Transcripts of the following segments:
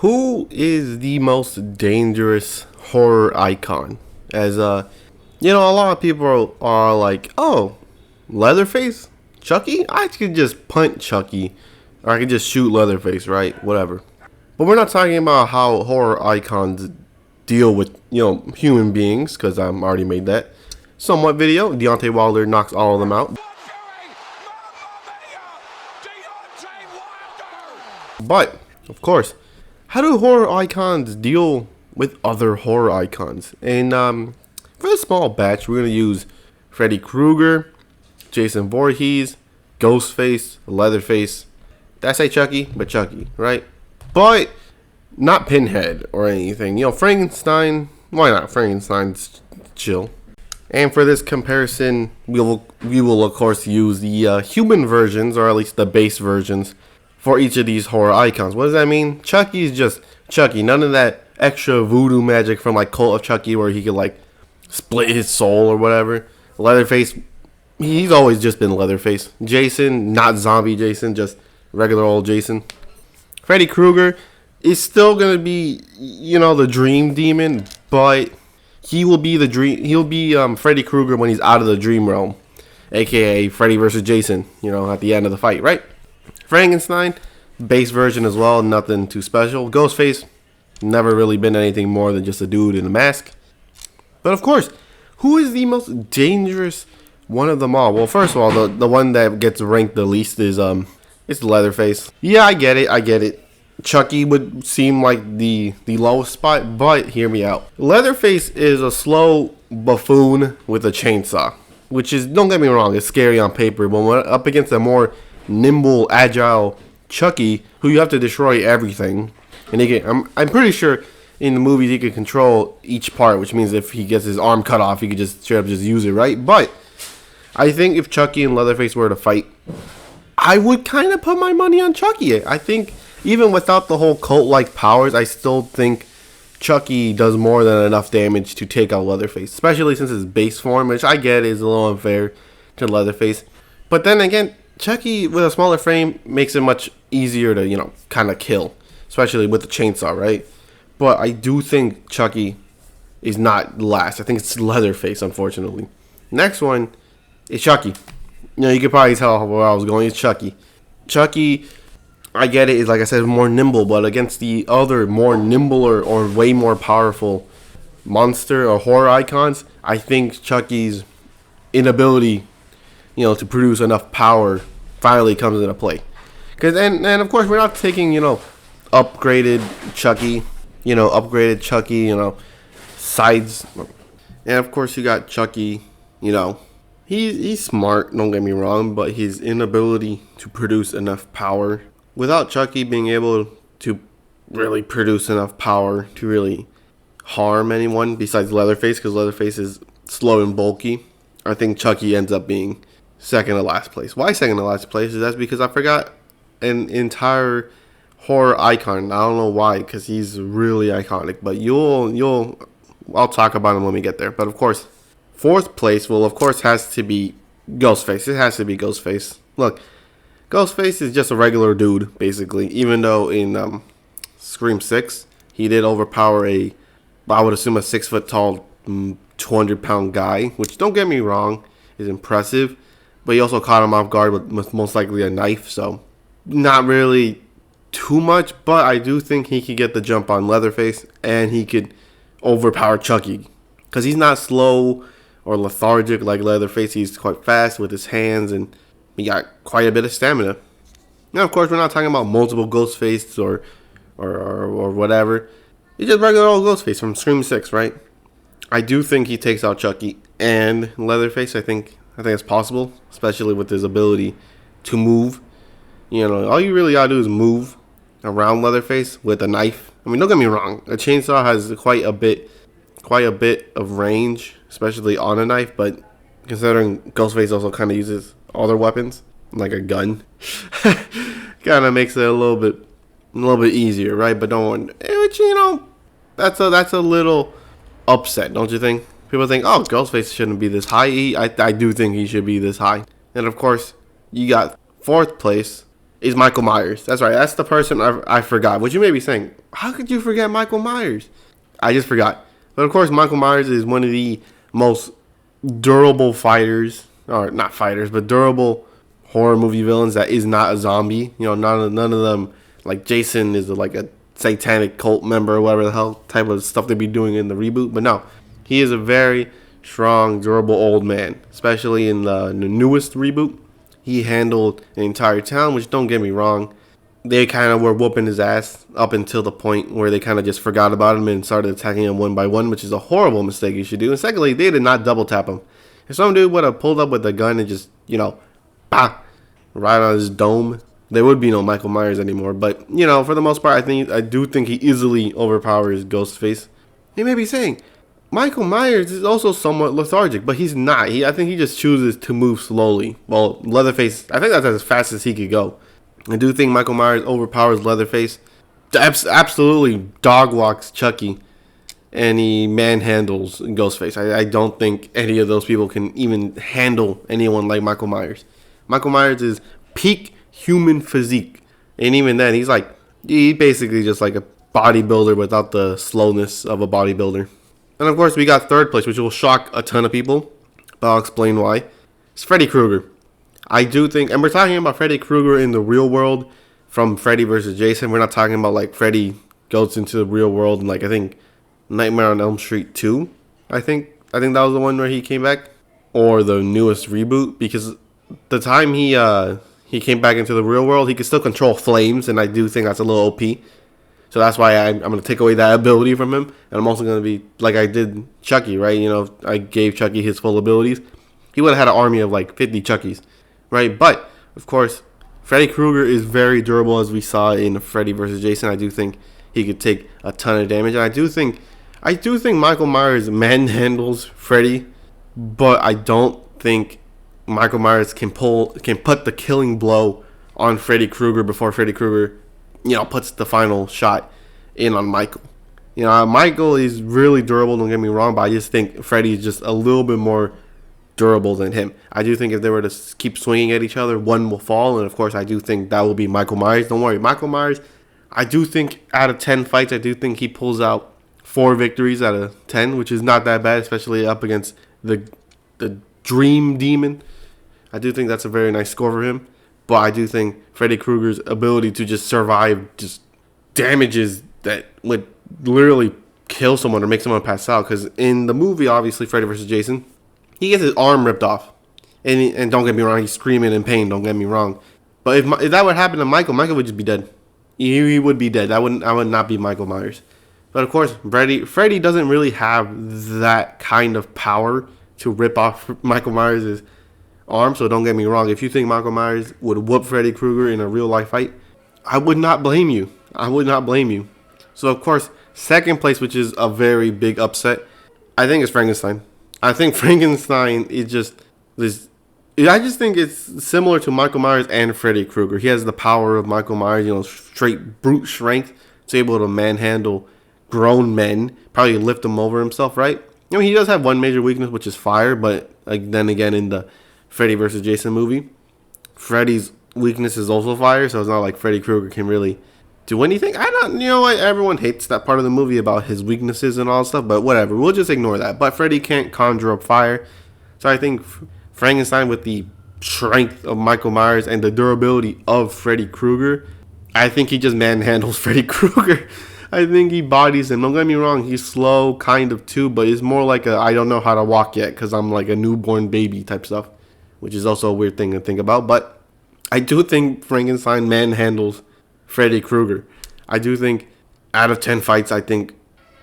Who is the most dangerous horror icon? As a lot of people are like, oh, Leatherface, Chucky. I could just punt Chucky, or I could just shoot Leatherface, right? Whatever. But we're not talking about how horror icons deal with human beings, because I'm already made that somewhat video. Deontay Wilder knocks all of them out. But of course, how do horror icons deal with other horror icons? And for this small batch, we're gonna use Freddy Krueger, Jason Voorhees, Ghostface, Leatherface. Did I say Chucky? But Chucky, right? But not Pinhead or anything. Frankenstein. Why not? Frankenstein's chill. And for this comparison, we will of course use the human versions, or at least the base versions, for each of these horror icons. What does that mean? Chucky is just Chucky. None of that extra voodoo magic from like Cult of Chucky where he could like split his soul or whatever. Leatherface, he's always just been Leatherface. Jason, not zombie Jason, just regular old Jason. Freddy Krueger is still gonna be, the dream demon, but he will be the dream. He'll be Freddy Krueger when he's out of the dream realm, aka Freddy versus Jason. At the end of the fight, right? Frankenstein, base version as well, nothing too special. Ghostface, never really been anything more than just a dude in a mask. But of course, who is the most dangerous one of them all? Well, first of all, the one that gets ranked the least is it's Leatherface. Yeah, I get it. Chucky would seem like the lowest spot, but hear me out. Leatherface is a slow buffoon with a chainsaw, which is, don't get me wrong, it's scary on paper, but when up against a more nimble, agile Chucky, who you have to destroy everything, and I'm pretty sure in the movies he could control each part, which means if he gets his arm cut off, he could just straight up just use it, right? But I think if Chucky and Leatherface were to fight, I would kind of put my money on Chucky. I think even without the whole cult-like powers, I still think Chucky does more than enough damage to take out Leatherface, especially since his base form, which I get is a little unfair to Leatherface. But then again, Chucky with a smaller frame makes it much easier to, kind of kill, especially with the chainsaw, right? But I do think Chucky is not last. I think it's Leatherface, unfortunately. Next one is Chucky. You could probably tell where I was going. It's Chucky. Chucky, I get it, is, like I said, more nimble, but against the other more nimbler or way more powerful monster or horror icons, I think Chucky's inability, to produce enough power finally comes into play. Because and of course we're not taking upgraded Chucky, sides, and of course you got Chucky, he's smart, don't get me wrong, but his inability to produce enough power, without Chucky being able to really produce enough power to really harm anyone besides Leatherface, because Leatherface is slow and bulky, I think Chucky ends up being second to last place. Why second to last place? That's because I forgot an entire horror icon. I don't know why, because he's really iconic. But I'll talk about him when we get there. But of course, fourth place has to be Ghostface. It has to be Ghostface. Look, Ghostface is just a regular dude, basically. Even though in Scream 6, he did overpower I would assume a 6 foot tall, 200-pound guy, which, don't get me wrong, is impressive. But he also caught him off guard with most likely a knife, so not really too much. But I do think he could get the jump on Leatherface, and he could overpower Chucky. Because he's not slow or lethargic like Leatherface. He's quite fast with his hands, and he got quite a bit of stamina. Now, of course, we're not talking about multiple Ghostface or whatever. He's just regular old Ghostface from Scream 6, right? I do think he takes out Chucky and Leatherface. I think it's possible, especially with his ability to move. All you really gotta do is move around Leatherface with a knife. I mean, don't get me wrong, a chainsaw has quite a bit of range, especially on a knife. But considering Ghostface also kind of uses other weapons, like a gun, kind of makes it a little bit easier, right? But don't, which that's a little upset, don't you think? People think, oh, Ghostface shouldn't be this high. I do think he should be this high. And of course, you got fourth place is Michael Myers. That's right. That's the person I forgot. What you may be saying, how could you forget Michael Myers? I just forgot. But of course, Michael Myers is one of the most durable fighters, or not fighters, but durable horror movie villains that is not a zombie. You know, none of them, like Jason is like a satanic cult member or whatever the hell type of stuff they be doing in the reboot. But no, he is a very strong, durable old man, especially in the newest reboot. He handled an entire town, which don't get me wrong, they kind of were whooping his ass up until the point where they kind of just forgot about him and started attacking him one by one, which is a horrible mistake you should do. And secondly, they did not double tap him. If some dude would have pulled up with a gun and just, bah, right on his dome, there would be no Michael Myers anymore. But, for the most part, I do think he easily overpowers Ghostface. You may be saying, Michael Myers is also somewhat lethargic, but he's not. I think he just chooses to move slowly. Well, Leatherface, I think that's as fast as he could go. I do think Michael Myers overpowers Leatherface. Absolutely dog walks Chucky. And he manhandles Ghostface. I don't think any of those people can even handle anyone like Michael Myers. Michael Myers is peak human physique. And even then, he basically just like a bodybuilder without the slowness of a bodybuilder. And of course, we got third place, which will shock a ton of people. But I'll explain why. It's Freddy Krueger. I do think, and we're talking about Freddy Krueger in the real world from Freddy vs. Jason. We're not talking about like Freddy goes into the real world and like I think Nightmare on Elm Street 2. I think that was the one where he came back, or the newest reboot, because the time he came back into the real world, he could still control flames, and I do think that's a little OP. So that's why I'm going to take away that ability from him, and I'm also going to be like I did Chucky, right? I gave Chucky his full abilities. He would have had an army of like 50 Chuckies. Right, but of course, Freddy Krueger is very durable, as we saw in Freddy vs. Jason. I do think he could take a ton of damage, and I do think Michael Myers manhandles Freddy, but I don't think Michael Myers can put the killing blow on Freddy Krueger before Freddy Krueger, puts the final shot in on Michael. Michael is really durable. Don't get me wrong, but I just think Freddy is just a little bit more durable than him. I do think if they were to keep swinging at each other, one will fall, and of course I do think that will be Michael Myers. Don't worry, Michael Myers, I do think out of 10 fights, I do think he pulls out 4 victories out of 10, which is not that bad, especially up against the Dream Demon. I do think that's a very nice score for him, but I do think Freddy Krueger's ability to just survive just damages that would literally kill someone or make someone pass out, because in the movie, obviously, Freddy vs. Jason, he gets his arm ripped off. And don't get me wrong, he's screaming in pain, don't get me wrong. But if that would happen to Michael would just be dead. He would be dead. I would not be Michael Myers. But of course, Freddy doesn't really have that kind of power to rip off Michael Myers' arm. So don't get me wrong, if you think Michael Myers would whoop Freddy Krueger in a real life fight, I would not blame you. So of course, second place, which is a very big upset, I think is Frankenstein. I think Frankenstein is just this. I just think it's similar to Michael Myers and Freddy Krueger. He has the power of Michael Myers, straight brute strength, to able to manhandle grown men, probably lift them over himself, right? He does have one major weakness, which is fire, but then again, in the Freddy vs. Jason movie, Freddy's weakness is also fire, so it's not like Freddy Krueger can really do anything. Everyone hates that part of the movie about his weaknesses and all stuff, but whatever, we'll just ignore that. But Freddy can't conjure up fire, so I think Frankenstein, with the strength of Michael Myers and the durability of Freddy Krueger, I think he just manhandles Freddy Krueger. I think he bodies him. Don't get me wrong, he's slow kind of too, but it's more like I don't know how to walk yet because I'm like a newborn baby type stuff, which is also a weird thing to think about. But I do think Frankenstein manhandles Freddy Krueger. I do think out of 10 fights, I think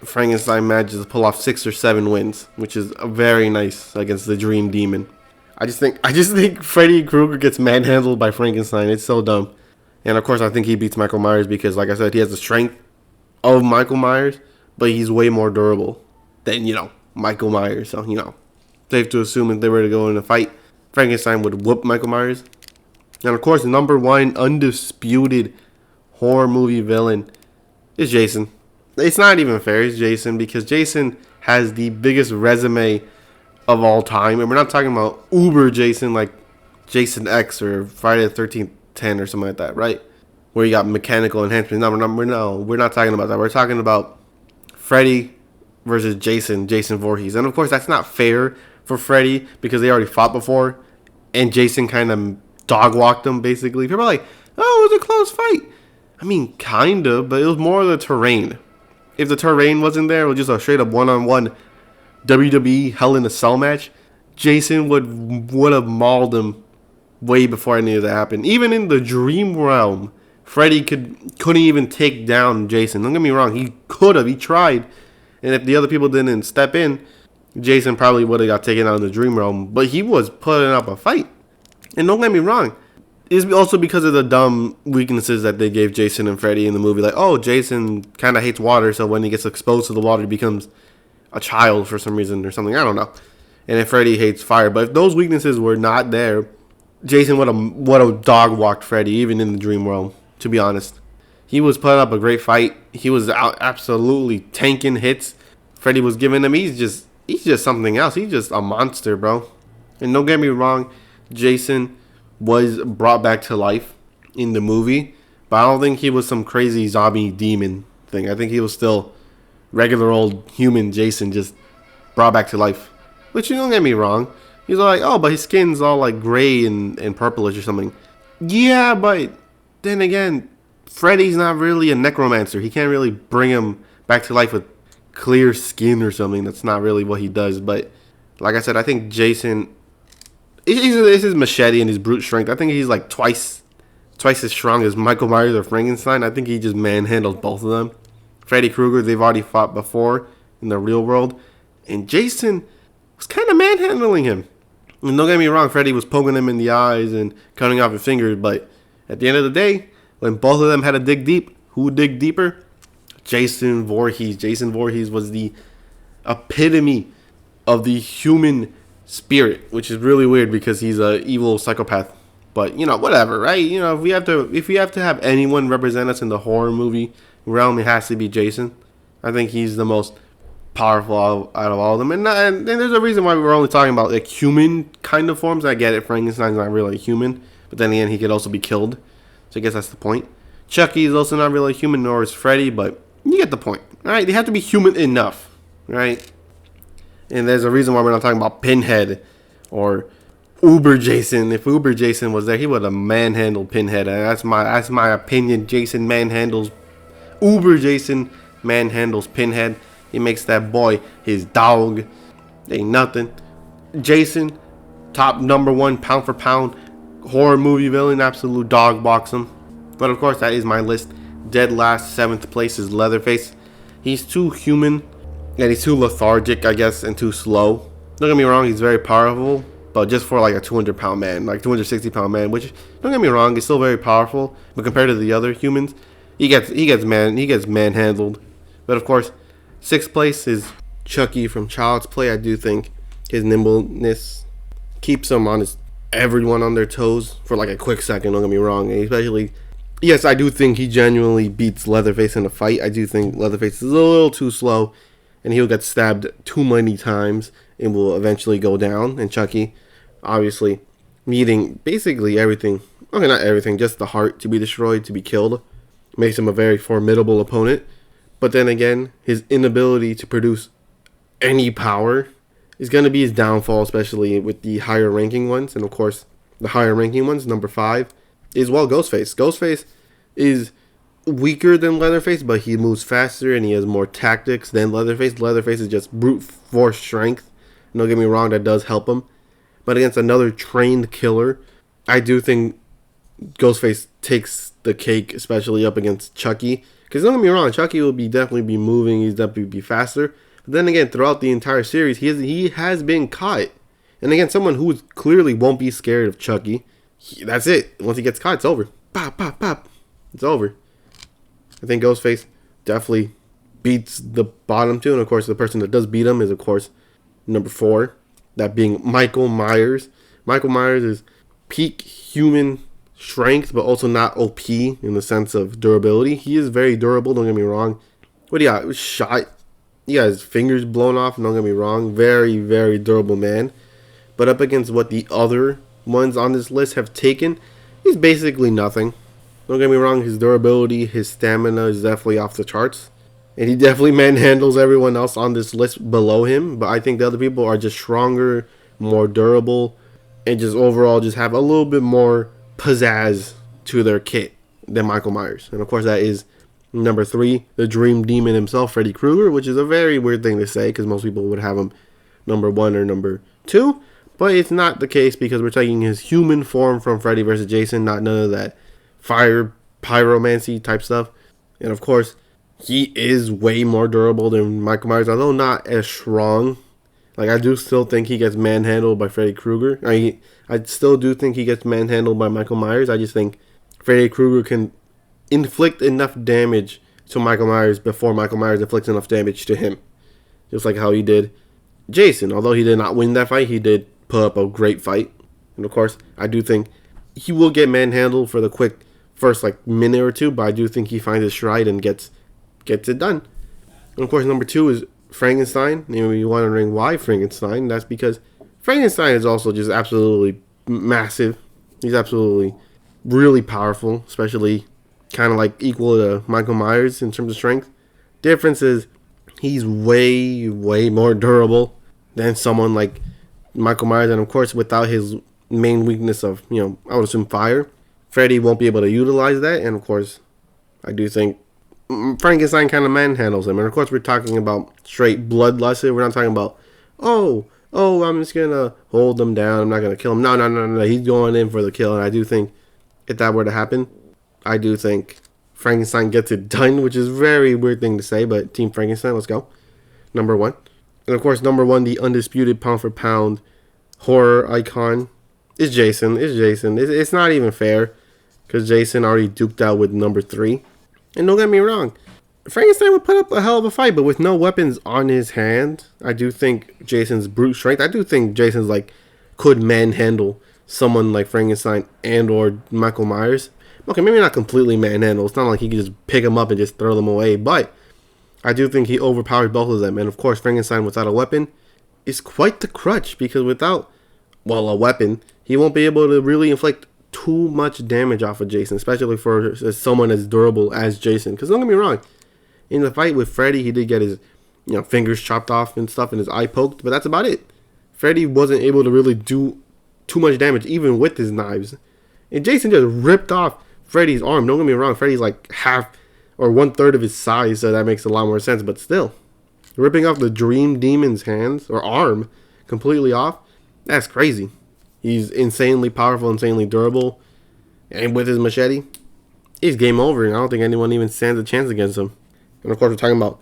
Frankenstein manages to pull off 6 or 7 wins, which is very nice against the Dream Demon. I just think Freddy Krueger gets manhandled by Frankenstein. It's so dumb. And of course, I think he beats Michael Myers because, like I said, he has the strength of Michael Myers, but he's way more durable than, Michael Myers. So, safe to assume if they were to go in a fight, Frankenstein would whoop Michael Myers. And of course, the number one undisputed horror movie villain is Jason. It's not even fair, it's Jason, because Jason has the biggest resume of all time. And we're not talking about Uber Jason like Jason X or Friday the 13th 10 or something like that, right? Where you got mechanical enhancement. No, we're not talking about that. We're talking about Freddy versus Jason Voorhees. And of course, that's not fair for Freddy because they already fought before, and Jason kind of dog walked him, basically. People are like, oh, it was a close fight. I mean, kind of, but it was more the terrain. If the terrain wasn't there, it was just a straight up one-on-one WWE Hell in a Cell match, Jason would have mauled him way before any of that happened. Even in the dream realm, Freddy couldn't even take down Jason. Don't get me wrong, he could have, he tried. And if the other people didn't step in, Jason probably would have got taken out in the dream realm. But he was putting up a fight. And don't get me wrong, it's also because of the dumb weaknesses that they gave Jason and Freddy in the movie. Like, oh, Jason kind of hates water, so when he gets exposed to the water, he becomes a child for some reason or something. I don't know. And then Freddy hates fire. But if those weaknesses were not there, Jason would have dog walked Freddy, even in the dream realm, to be honest. He was putting up a great fight. He was out absolutely tanking hits. Freddy was giving him. He's just something else. He's just a monster, bro. And don't get me wrong, Jason was brought back to life in the movie, but I don't think he was some crazy zombie demon thing. I think he was still regular old human Jason, just brought back to life. Which, you don't get me wrong, he's like, oh, but his skin's all like gray and purplish or something. Yeah, but then again, Freddy's not really a necromancer. He can't really bring him back to life with clear skin or something. That's not really what he does. But like I said, I think Jason, it's his machete and his brute strength. I think he's like twice as strong as Michael Myers or Frankenstein. I think he just manhandled both of them. Freddy Krueger, they've already fought before in the real world, and Jason was kind of manhandling him. And don't get me wrong, Freddy was poking him in the eyes and cutting off his fingers, but at the end of the day, when both of them had to dig deep, who would dig deeper? Jason Voorhees. Jason Voorhees was the epitome of the human spirit, which is really weird because he's a evil psychopath. But whatever, right? If we have to have anyone represent us in the horror movie realm, it has to be Jason. I think he's the most powerful out of all of them, and there's a reason why we're only talking about like human kind of forms. I get it, Frankenstein's not really human, but then again, he could also be killed, so I guess that's the point. Chucky is also not really human, nor is Freddy, but you get the point, right? They have to be human enough, right? And there's a reason why we're not talking about Pinhead or Uber Jason. If Uber Jason was there, he would have manhandled Pinhead, and that's my opinion. Jason manhandles Uber Jason manhandles Pinhead. He makes that boy his dog. Ain't nothing. Jason, top number one pound for pound horror movie villain, absolute dog box him. But of course, that is my list. Dead last, 7th place is Leatherface. He's too human, and he's too lethargic, I guess, and too slow. Don't get me wrong, he's very powerful, but just for like a 200-pound man, like 260-pound man, which, don't get me wrong, he's still very powerful, but compared to the other humans, he gets manhandled. But of course, 6th place is Chucky from Child's Play. I do think his nimbleness keeps everyone on their toes for like a quick second. Don't get me wrong, and especially, yes, I do think he genuinely beats Leatherface in a fight. I do think Leatherface is a little too slow, and he'll get stabbed too many times and will eventually go down. And Chucky, obviously, needing basically everything. Okay, not everything, just the heart to be destroyed, to be killed, makes him a very formidable opponent. But then again, his inability to produce any power is going to be his downfall, especially with the higher ranking ones. And of course, the higher ranking ones, number 5, is, well, Ghostface. Ghostface is weaker than Leatherface, but he moves faster and he has more tactics than Leatherface. Leatherface is just brute force strength. And don't get me wrong, that does help him. But against another trained killer, I do think Ghostface takes the cake, especially up against Chucky. Because don't get me wrong, Chucky will definitely be moving, he's definitely be faster. But then again, throughout the entire series, he has been caught. And again, someone who clearly won't be scared of Chucky, that's it. Once he gets caught, it's over. Pop, pop, pop. It's over. I think Ghostface definitely beats the bottom two. And of course, the person that does beat him is, of course, number 4. That being Michael Myers. Michael Myers is peak human strength, but also not OP in the sense of durability. He is very durable, don't get me wrong. What do you got? Shot. He got his fingers blown off, don't get me wrong. Very, very durable man. But up against what the other ones on this list have taken, he's basically nothing. Don't get me wrong, his durability, his stamina is definitely off the charts. And he definitely manhandles everyone else on this list below him. But I think the other people are just stronger, more durable, and just overall just have a little bit more pizzazz to their kit than Michael Myers. And of course that is number 3, the Dream Demon himself, Freddy Krueger, which is a very weird thing to say because most people would have him number 1 or number 2. But it's not the case because we're taking his human form from Freddy vs. Jason, not none of that fire pyromancy type stuff. And of course, he is way more durable than Michael Myers, although not as strong. Like, I do still think he gets manhandled by Freddy Krueger. I still do think he gets manhandled by Michael Myers. I just think Freddy Krueger can inflict enough damage to Michael Myers before Michael Myers inflicts enough damage to him. Just like how he did Jason. Although he did not win that fight, he did put up a great fight. And of course, I do think he will get manhandled for the quick first minute or two, but I do think he finds his stride and gets it done. And of course, number 2 is Frankenstein. You're wondering why Frankenstein. That's because Frankenstein is also just absolutely massive. He's absolutely really powerful, especially kind of equal to Michael Myers in terms of strength. Difference is he's way more durable than someone like Michael Myers, and of course without his main weakness of, I would assume fire, Freddy won't be able to utilize that. And of course I do think Frankenstein kind of manhandles him. And of course we're talking about straight bloodlust. We're not talking about oh I'm just gonna hold him down, I'm not gonna kill him. No, he's going in for the kill. And I do think if that were to happen, I do think Frankenstein gets it done, which is a very weird thing to say, but Team Frankenstein, let's go. Number 1. And of course, number 1, the undisputed pound for pound horror icon is Jason. It's not even fair because Jason already duked out with number 3. And don't get me wrong, Frankenstein would put up a hell of a fight, but with no weapons on his hand, I do think Jason's brute strength, I do think Jason's could manhandle someone like Frankenstein and or Michael Myers. Okay, maybe not completely manhandle. It's not like he could just pick them up and just throw them away, but I do think he overpowers both of them. And of course, Frankenstein without a weapon is quite the crutch, because without, a weapon, he won't be able to really inflict too much damage off of Jason, especially for someone as durable as Jason. Because don't get me wrong, in the fight with Freddy, he did get his fingers chopped off and stuff and his eye poked, but that's about it. Freddy wasn't able to really do too much damage even with his knives. And Jason just ripped off Freddy's arm. Don't get me wrong, Freddy's half or 1/3 of his size, so that makes a lot more sense. But still, ripping off the Dream Demon's hands or arm completely off, that's crazy. He's insanely powerful, insanely durable, and with his machete, he's game over. And I don't think anyone even stands a chance against him. And of course, we're talking about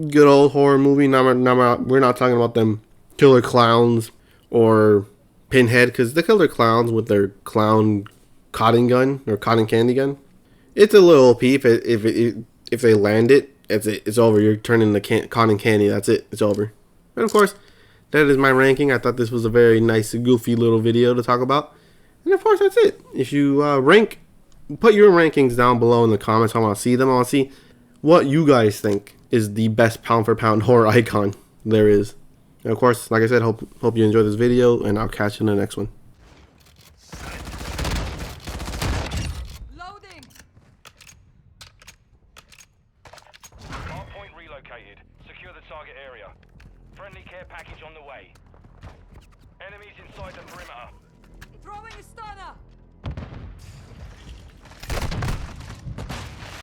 good old horror movie. We're not talking about them killer clowns or Pinhead, because the killer clowns with their clown cotton gun or cotton candy gun, it's a little OP. If they land it, it's over. You're turning the cotton candy. That's it. It's over. And of course, that is my ranking. I thought this was a very nice, goofy little video to talk about. And of course, that's it. If you put your rankings down below in the comments. I want to see them. I want to see what you guys think is the best pound for pound horror icon there is. And of course, like I said, hope you enjoyed this video, and I'll catch you in the next one. Loading. Hardpoint relocated. Secure the target area. Friendly care package on the way. Enemies inside the perimeter. Throwing a stunner.